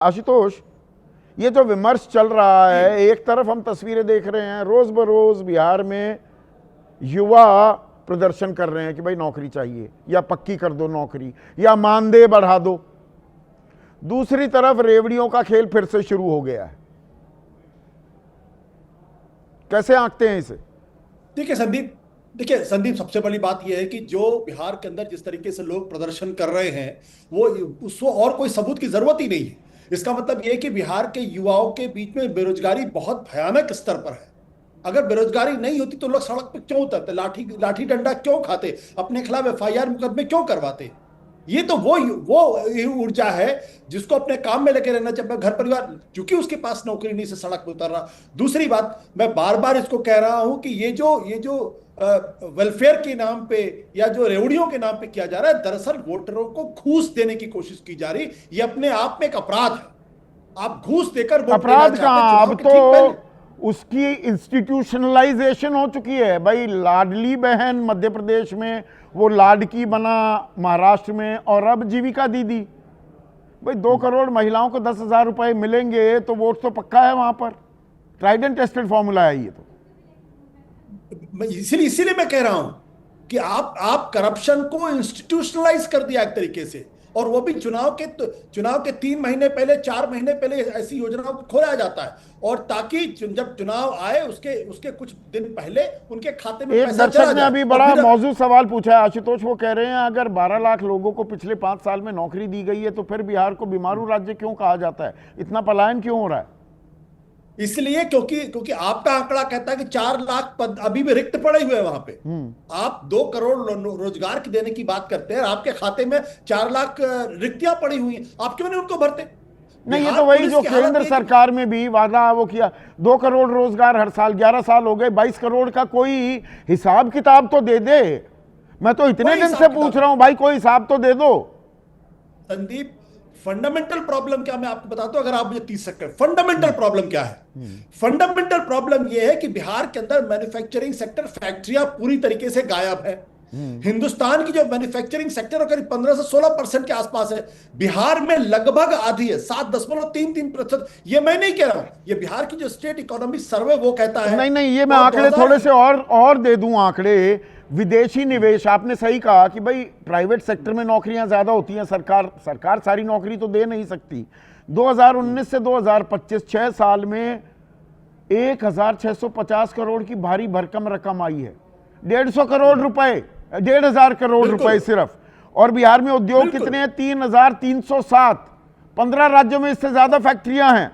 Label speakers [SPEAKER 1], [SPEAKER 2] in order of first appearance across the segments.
[SPEAKER 1] आशुतोष, ये जो विमर्श चल रहा है, एक तरफ हम तस्वीरें देख रहे हैं रोज बरोज बिहार में युवा प्रदर्शन कर रहे हैं कि भाई नौकरी चाहिए या पक्की कर दो नौकरी या मानदेय बढ़ा दो। दूसरी तरफ रेवड़ियों का खेल फिर से शुरू हो गया है। कैसे आंकते हैं इसे?
[SPEAKER 2] देखिए संदीप, सबसे बड़ी बात यह है कि जो बिहार के अंदर जिस तरीके से लोग प्रदर्शन कर रहे हैं वो उसको और कोई सबूत की जरूरत ही नहीं है। इसका मतलब यह है कि बिहार के युवाओं के बीच में बेरोजगारी बहुत भयानक स्तर पर है। अगर बेरोजगारी नहीं होती तो लोग सड़क पर क्यों उतरते, लाठी लाठी डंडा क्यों खाते, अपने खिलाफ एफआईआर मुकदमे क्यों करवाते? ये तो वो ऊर्जा है जिसको अपने काम में लेके रहना चाहिए, घर परिवार, क्योंकि उसके पास नौकरी नहीं से सड़क पर उतर रहा। दूसरी बात, मैं बार बार इसको कह रहा हूं कि ये जो वेलफेयर के नाम पे या जो रेवड़ियों के नाम पे किया जा रहा है, दरअसल वोटरों को घूस देने की कोशिश की जा रही। ये अपने आप में एक अपराध है। आप घूस देकर वोट लेना
[SPEAKER 1] अपराध
[SPEAKER 2] चाहते
[SPEAKER 1] कहां, अब
[SPEAKER 2] चुनाव के ठीक पहले।
[SPEAKER 1] तो उसकी इंस्टीट्यूशनलाइजेशन हो चुकी है। भाई लाडली बहन मध्य प्रदेश में, वो लाडकी बना महाराष्ट्र में, और अब जीविका दीदी। भाई 2 करोड़ महिलाओं को 10,000 रुपए मिलेंगे तो वोट तो पक्का है वहां पर। ट्राइड एंड टेस्टेड फॉर्मूला है ये तो।
[SPEAKER 2] इसीलिए मैं कह रहा हूं कि आप करप्शन को इंस्टीट्यूशनलाइज कर दिया एक तरीके से, और वो भी चुनाव के 3 महीने पहले, 4 महीने पहले ऐसी योजनाओं को खोला जाता है, और ताकि जब चुनाव आए उसके कुछ दिन पहले उनके खाते में
[SPEAKER 1] एक
[SPEAKER 2] पैसा
[SPEAKER 1] दर्शक
[SPEAKER 2] चला
[SPEAKER 1] ने
[SPEAKER 2] जाए।
[SPEAKER 1] अभी बड़ा मौजूद सवाल पूछा है आशुतोष। वो कह रहे हैं अगर 12 लाख लोगों को पिछले 5 साल में नौकरी दी गई है तो फिर बिहार को बीमारू राज्य क्यों कहा जाता है? इतना पलायन क्यों हो रहा है?
[SPEAKER 2] इसलिए क्योंकि आपका आंकड़ा कहता है कि 4 लाख पद अभी भी रिक्त पड़े हुए हैं वहां पे। आप 2 करोड़ रोजगार की देने की बात करते हैं, आपके खाते में 4 लाख रिक्तियां पड़ी हुई हैं, आप क्यों नहीं उनको भरते?
[SPEAKER 1] नहीं, ये तो वही जो केंद्र सरकार में भी वादा वो किया, 2 करोड़ रोजगार हर साल, 11 साल हो गए, 22 करोड़ का कोई हिसाब किताब तो दे दे। मैं तो इतने दिन से पूछ रहा हूं भाई, कोई हिसाब तो दे दो।
[SPEAKER 2] संदीप, फंडामेंटल प्रॉब्लम क्या मैं आपको बताता हूं, अगर आप मुझे 30 सेकंड, फंडामेंटल प्रॉब्लम क्या है? फंडामेंटल प्रॉब्लम यह है कि बिहार के अंदर मैन्युफैक्चरिंग सेक्टर, फैक्ट्रियां पूरी तरीके से गायब है। हिंदुस्तान की जो मैन्युफैक्चरिंग सेक्टर करीब 15 से 16% के आसपास है, बिहार में लगभग आधी है, 7.33%। ये मैं नहीं कह रहा हूं, ये बिहार की जो स्टेट इकोनॉमिक सर्वे वो कहता है।
[SPEAKER 1] नहीं, ये मैं आंकड़े थोड़े से और दे दूं आंकड़े। विदेशी निवेश, आपने सही कहा कि भाई प्राइवेट सेक्टर में नौकरियां ज्यादा होती हैं, सरकार सारी नौकरी तो दे नहीं सकती। 2019 से 2025 6 साल में 1,650 करोड़ की भारी भरकम रकम आई है। 150 करोड़ रुपए, 1,500 करोड़ रुपए सिर्फ। और बिहार में उद्योग कितने हैं? 3,307। 15 राज्यों में इससे ज्यादा फैक्ट्रियां हैं।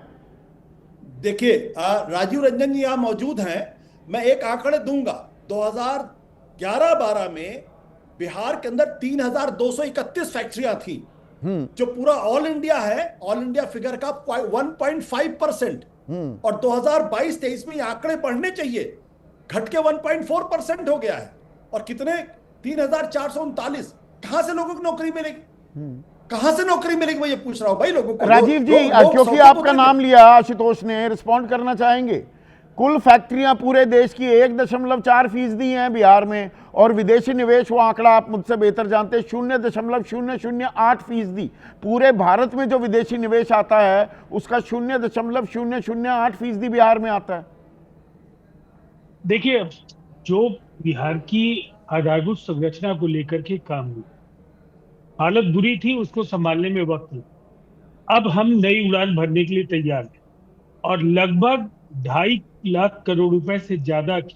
[SPEAKER 2] देखिए राजीव रंजन जी यहां मौजूद हैं, मैं एक आंकड़े दूंगा। 2011-12 में बिहार के अंदर 3,231 फैक्ट्रियां थी, जो पूरा ऑल इंडिया है, ऑल इंडिया फिगर का 1.5%। और 2022-23 में ये आंकड़े बढ़ने चाहिए, घट के 1.4% हो गया है। और कितने? 3,439। कहां से लोगों को नौकरी मिलेगी? कहां से नौकरी मिलेगी, मैं ये पूछ रहा हूं भाई लोगों को।
[SPEAKER 1] राजीव जी, क्योंकि आपका नाम लिया आशुतोष ने, रिस्पॉन्ड करना चाहेंगे। कुल फैक्ट्रियां पूरे देश की 1.4% हैं बिहार में, और विदेशी निवेश, वो आंकड़ा आप मुझसे बेहतर जानते हैं, 0.008%। पूरे भारत में जो विदेशी निवेश आता है उसका 0.008% बिहार में आता है।
[SPEAKER 3] देखिए, जो बिहार की आधारभूत संरचना को लेकर के काम हुआ, हालत बुरी थी, उसको संभालने में वक्त लगा। अब हम नई उड़ान भरने के लिए तैयार हैं, और लगभग 2.5 लाख करोड़ रुपए से ज्यादा की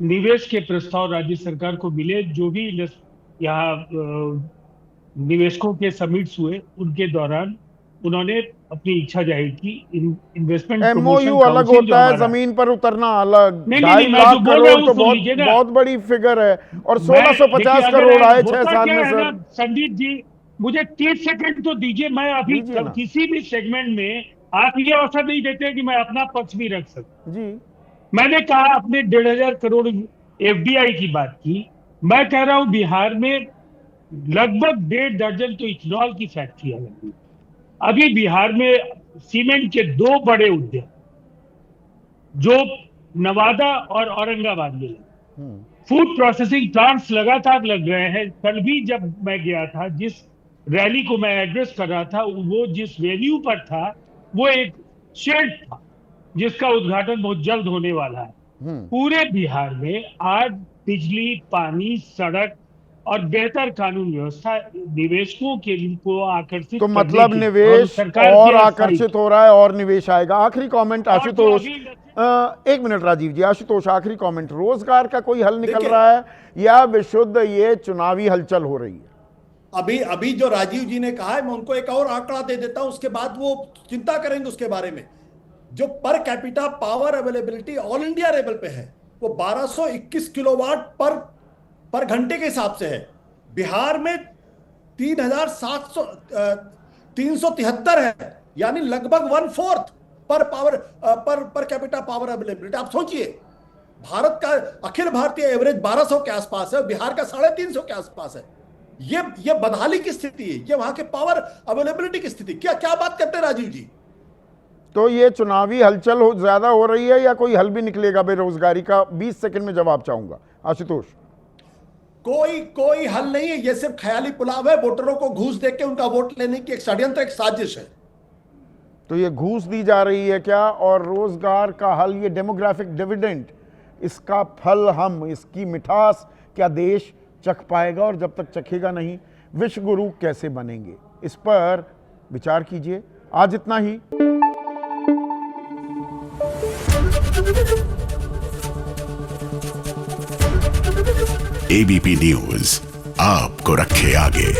[SPEAKER 3] निवेश के प्रस्ताव राज्य सरकार को मिले। जो भी यहाँ निवेशकों के समिट्स हुए उनके दौरान उन्होंने अपनी इच्छा जाहिर की। इन्वेस्टमेंट
[SPEAKER 1] एमओयू अलग होता है, जमीन पर उतरना अलग। 2.5 लाख करोड़ तो बहुत बड़ी फिगर है, और 1,650 करोड़ आए 6 साल में। सर
[SPEAKER 3] संदीप जी, मुझे 30 सेकंड तो दीजिए। मैं अभी किसी भी सेगमेंट में आप ये अवसर नहीं देते कि मैं अपना पक्ष भी रख सकूं जी। मैंने कहा अपने 1,500 करोड़ एफडीआई की बात की। मैं कह रहा हूं बिहार में लगभग 1.5 दर्जन तो इथेनॉल की फैक्ट्रियां लगी। अभी बिहार में सीमेंट के 2 बड़े उद्योग जो नवादा और औरंगाबाद में लगे, फूड प्रोसेसिंग प्लांट्स लगातार लग रहे हैं। कल भी जब मैं गया था, जिस रैली को मैं एड्रेस कर रहा था, वो जिस वेन्यू पर था वो एक शेड था जिसका उद्घाटन बहुत जल्द होने वाला है। पूरे बिहार में आज बिजली, पानी, सड़क और बेहतर कानून व्यवस्था निवेशकों के को आकर्षित
[SPEAKER 1] तो
[SPEAKER 3] करने
[SPEAKER 1] मतलब
[SPEAKER 3] की
[SPEAKER 1] निवेश
[SPEAKER 3] सरकार
[SPEAKER 1] और
[SPEAKER 3] की
[SPEAKER 1] आकर्षित हो रहा है और निवेश आएगा। आखिरी कमेंट
[SPEAKER 3] और जो
[SPEAKER 1] आशुतोष,
[SPEAKER 3] अभी
[SPEAKER 1] एक मिनट राजीव जी, आशुतोष आखिरी कमेंट, रोजगार का कोई हल निकल
[SPEAKER 2] देखिए,
[SPEAKER 1] रहा है या विशुद्ध ये चुनावी हलचल हो रही है?
[SPEAKER 2] अभी जो राजीव जी ने कहा है, मैं उनको एक और आंकड़ा दे देता हूं, उसके बाद वो चिंता करेंगे उसके बारे में। जो per capita power availability all India level पे है वो 1221 किलोवाट पर घंटे के हिसाब से है। बिहार में 3,700 373 है, यानी लगभग 1/4 पर कैपिटा पावर अवेलेबिलिटी। आप सोचिए, भारत का अखिल भारतीय एवरेज 1200 के आसपास है, बिहार का 350 के आसपास है। ये बदहाली की स्थिति है, ये वहां के पावर अवेलेबिलिटी की स्थिति। क्या क्या बात करते हैं राजीव जी?
[SPEAKER 1] तो ये चुनावी हलचल ज्यादा हो रही है या कोई हल भी निकलेगा बेरोजगारी का? 20 सेकंड में जवाब चाहूंगा आशुतोष।
[SPEAKER 2] कोई हल नहीं है, ये सिर्फ ख्याली पुलाव है। वोटरों को घूस देके उनका वोट लेने की एक षड्यंत्र, एक साजिश है।
[SPEAKER 1] तो ये घूस दी जा रही है क्या? और रोजगार का हल, ये डेमोग्राफिक डिविडेंड, इसका फल, हम इसकी मिठास क्या देश चख पाएगा? और जब तक चखेगा नहीं, विश्व गुरु कैसे बनेंगे? इस पर विचार कीजिए। आज इतना ही।
[SPEAKER 4] एबीपी न्यूज आपको रखे आगे।